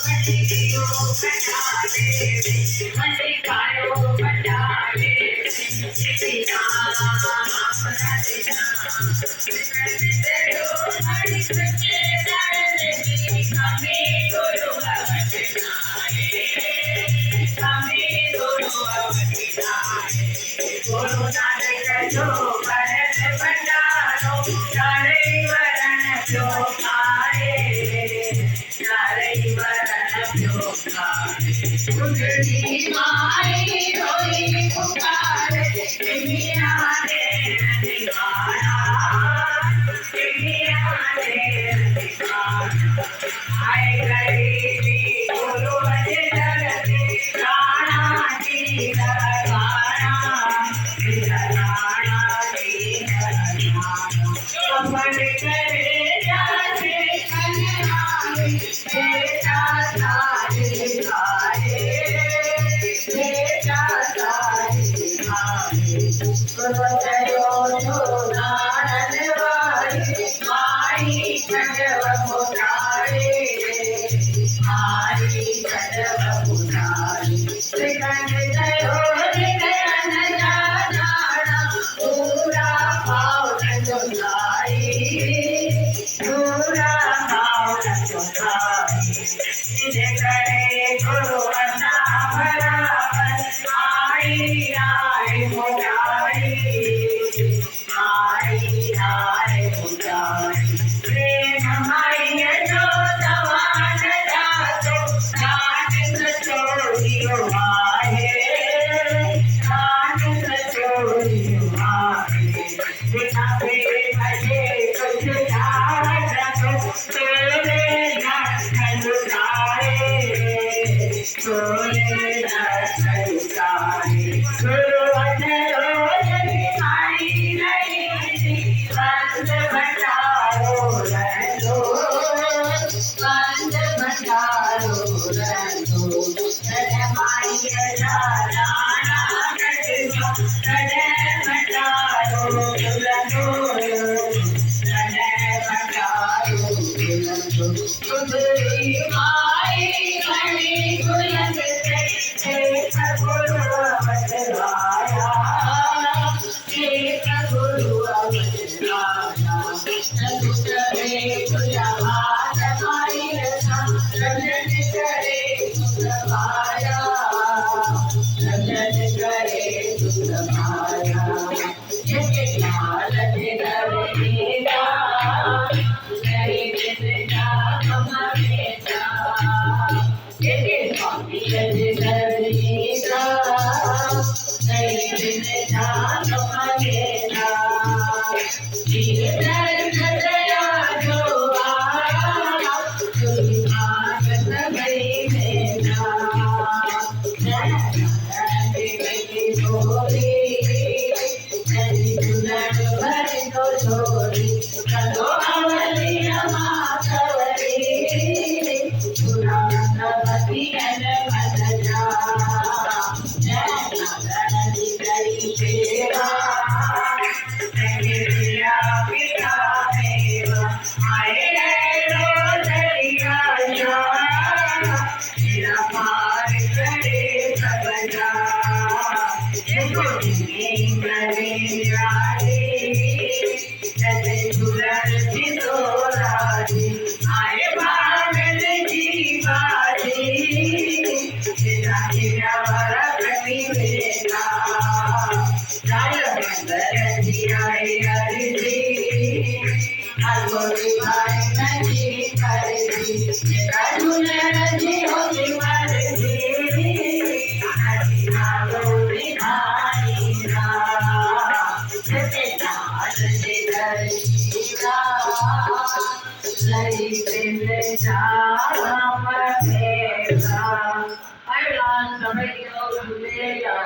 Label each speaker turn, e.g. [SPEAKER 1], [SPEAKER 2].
[SPEAKER 1] मंडियो बनावे मंडी कायो बनावे सीता अपना देना तेरो हरि सच्चे डाले कमी गुरु अवतना कमी गुरु अवतना गुरु नानक जो भरत भंडारो चारे वरण जो आए चारे वरण जो आए उजड़ी माई रोई पुकार दुनिया दे दीवाना दुनिया दे दीवाना आए गरीबी गुरु अजर राणा जी लगाना राणा जी लगाना कमल करे जाते कन्याई बेटा सारी खाए बेटा सारी खाए गुरुदेव जो नारद वारी माई खड़व मुरारे माई खड़व मुरारे श्रीकंठ जयो हृदयन जाना पूरा पावन जुलाई पूरा पावन जुलाई जिने करे गुरु नाम रावण आई आए मुरारी आई आए मुरारी प्रेम माई जो जवान जातो कान सचोरियो आए कान सचोरियो आए बिना प्रेम के कुछ जातो तेरे लखन लुटाए तोरे लखन लुटाए गुरु अजरो यदि आई नहीं बंद भंडारो रहो बंद भंडारो रहो तन माई राणा कटो तन भंडारो रहो तन भंडारो रहो उजड़ी माई घड़ी बुलंद से एक गुरु अवतराया एक गुरु अवतराया सत करे तुझा हाथ माई रखा रजन करे सुखमाया रजन करे सुखमाया जिसके लाल दिलवेगा नहीं बिसरा कमरेगा जिसके स्वामी दिलवेगा नहीं बिसरा कमरेगा कीर्तन दया जो आया तुम आगत गई मेरा छोरी कदो अवलिया माधवरी पुराणवती मन जा जय करी सेवा पिता देवा आए रोजरिया तेरा पार करे सब जा करे आए आए भागल जी बाजी तेरा प्रति बेला राय बंदर जी आए हरि जी हरगोरी भाई नजी कर जी तेरा दुलर जी हो दीवार जी हरि नागोरी भाई ना तेरा लई तेरे जाम मेरा